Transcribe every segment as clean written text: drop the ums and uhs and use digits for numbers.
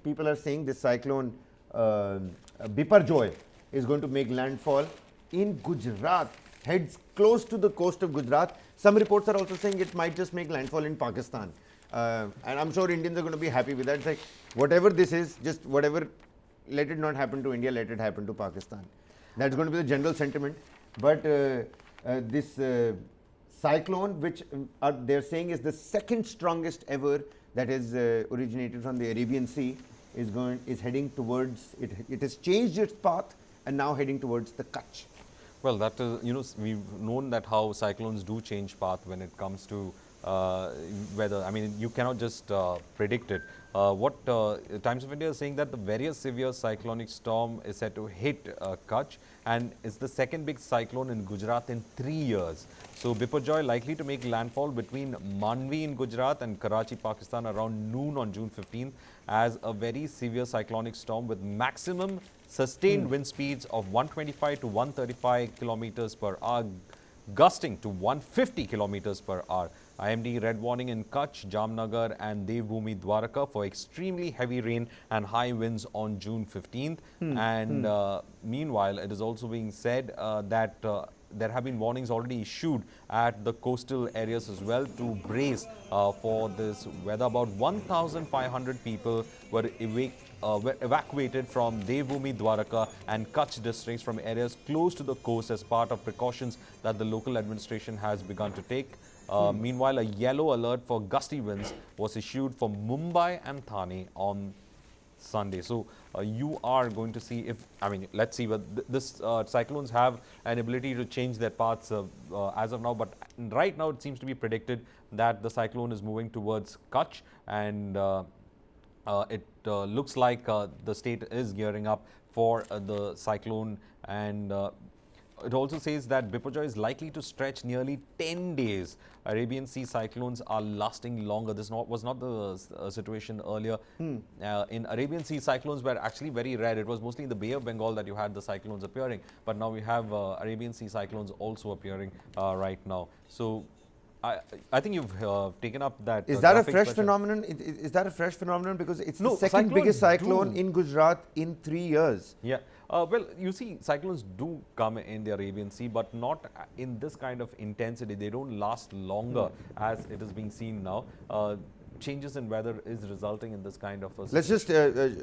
people are saying this cyclone Biporjoy is going to make landfall in Gujarat, heads close to the coast of Gujarat. Some reports are also saying it might just make landfall in Pakistan. And I'm sure Indians are going to be happy with that. It's like, whatever this is, just whatever, let it not happen to India, let it happen to Pakistan. That's going to be the general sentiment. But this cyclone, which they're saying is the second strongest ever that has originated from the Arabian Sea, is heading towards, it has changed its path and now heading towards the Kutch. Well, that is, we've known that how cyclones do change path when it comes to weather. I mean, you cannot just predict it. What Times of India is saying that the very severe cyclonic storm is set to hit Kutch, and is the second big cyclone in Gujarat in 3 years. So Biporjoy likely to make landfall between Manvi in Gujarat and Karachi, Pakistan around noon on June 15th as a very severe cyclonic storm with maximum sustained wind speeds of 125 to 135 kilometers per hour, gusting to 150 kilometers per hour. IMD red warning in Kutch, Jamnagar and Devbhoomi Dwarka for extremely heavy rain and high winds on June 15th. Meanwhile, it is also being said that there have been warnings already issued at the coastal areas as well to brace for this weather. About 1,500 people were evacuated from Devbhoomi Dwarka and Kutch districts from areas close to the coast as part of precautions that the local administration has begun to take. Meanwhile, a yellow alert for gusty winds was issued for Mumbai and Thane on Sunday. So you are going to see if, I mean, let's see, but this cyclones have an ability to change their paths as of now. But right now, it seems to be predicted that the cyclone is moving towards Kutch, and it looks like the state is gearing up for the cyclone. And it also says that Biporjoy is likely to stretch nearly 10 days. Arabian Sea cyclones are lasting longer. This was not the situation earlier. In Arabian Sea, cyclones were actually very rare. It was mostly in the Bay of Bengal that you had the cyclones appearing. But now we have Arabian Sea cyclones also appearing right now. So I think you've taken up that. Is that a fresh phenomenon? Is that a fresh phenomenon? Because it's the second biggest cyclone in Gujarat in 3 years. Yeah. Well, you see, cyclones do come in the Arabian Sea, but not in this kind of intensity. They don't last longer as it is being seen now. Changes in weather is resulting in this kind of a situation. Let's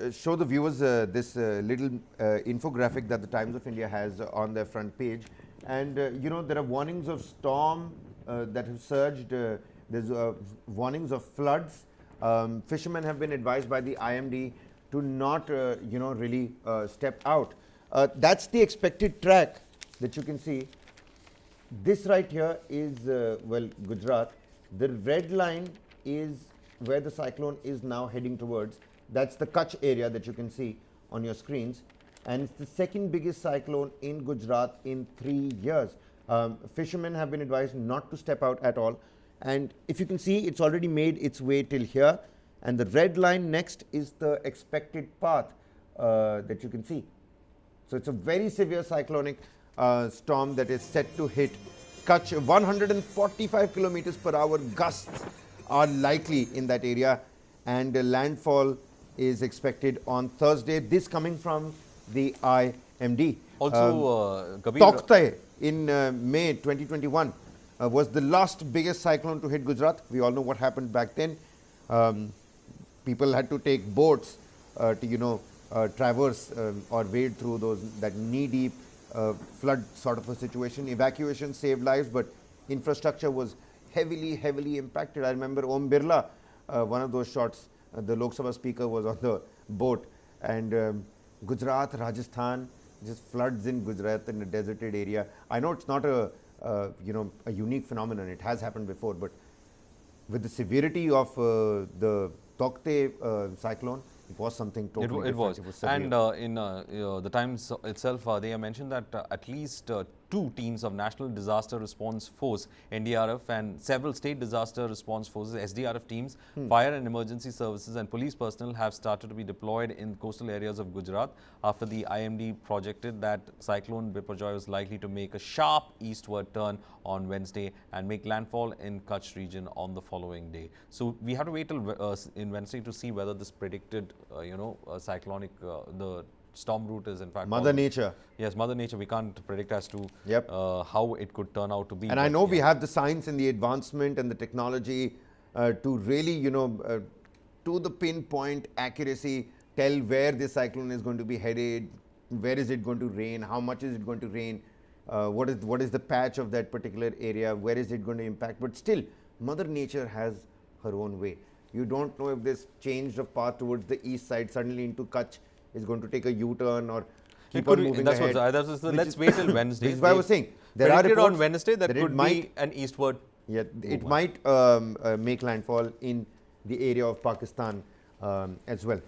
just show the viewers this little infographic that the Times of India has on their front page. And, you know, there are warnings of storm that have surged. There's warnings of floods. Fishermen have been advised by the IMD to not, you know, really step out. That's the expected track that you can see. This right here is, well, Gujarat. The red line is where the cyclone is now heading towards. That's the Kutch area that you can see on your screens. And it's the second biggest cyclone in Gujarat in 3 years. Fishermen have been advised not to step out at all. And if you can see, it's already made its way till here. And the red line next is the expected path that you can see. So it's a very severe cyclonic storm that is set to hit Kutch. 145 kilometers per hour gusts are likely in that area, and landfall is expected on Thursday. This coming from the IMD. Also, Tauktae in May 2021 was the last biggest cyclone to hit Gujarat. We all know what happened back then. People had to take boats to, you know, traverse or wade through that knee-deep flood sort of a situation. Evacuation saved lives, but infrastructure was heavily impacted. I remember Om Birla, one of those shots, the Lok Sabha speaker was on the boat, and Gujarat, Rajasthan, just floods in Gujarat in a deserted area. I know it's not a you know, a unique phenomenon. It has happened before, but with the severity of the Tauktae cyclone, it was something totally different. It was. And in the Times itself, they have mentioned that at least 2 teams of National Disaster Response Force (NDRF) and several state disaster response forces (SDRF) teams, fire and emergency services and police personnel have started to be deployed in coastal areas of Gujarat after the IMD projected that Cyclone Biporjoy was likely to make a sharp eastward turn on Wednesday and make landfall in Kutch region on the following day. So we have to wait till in Wednesday to see whether this predicted, cyclonic, the storm route is in fact Mother Nature. Yes, Mother Nature. We can't predict as to how it could turn out to be. And I know we have the science and the advancement and the technology to really, to the pinpoint accuracy, tell where this cyclone is going to be headed, where is it going to rain, how much is it going to rain, what is the patch of that particular area, where is it going to impact. But still, Mother Nature has her own way. You don't know if this change of path towards the east side suddenly into Kutch is going to take a U-turn or keep on moving ahead. Let's wait till Wednesday. This is why I was saying. There are reports on Wednesday that could be an eastward. Yeah, it might make landfall in the area of Pakistan as well.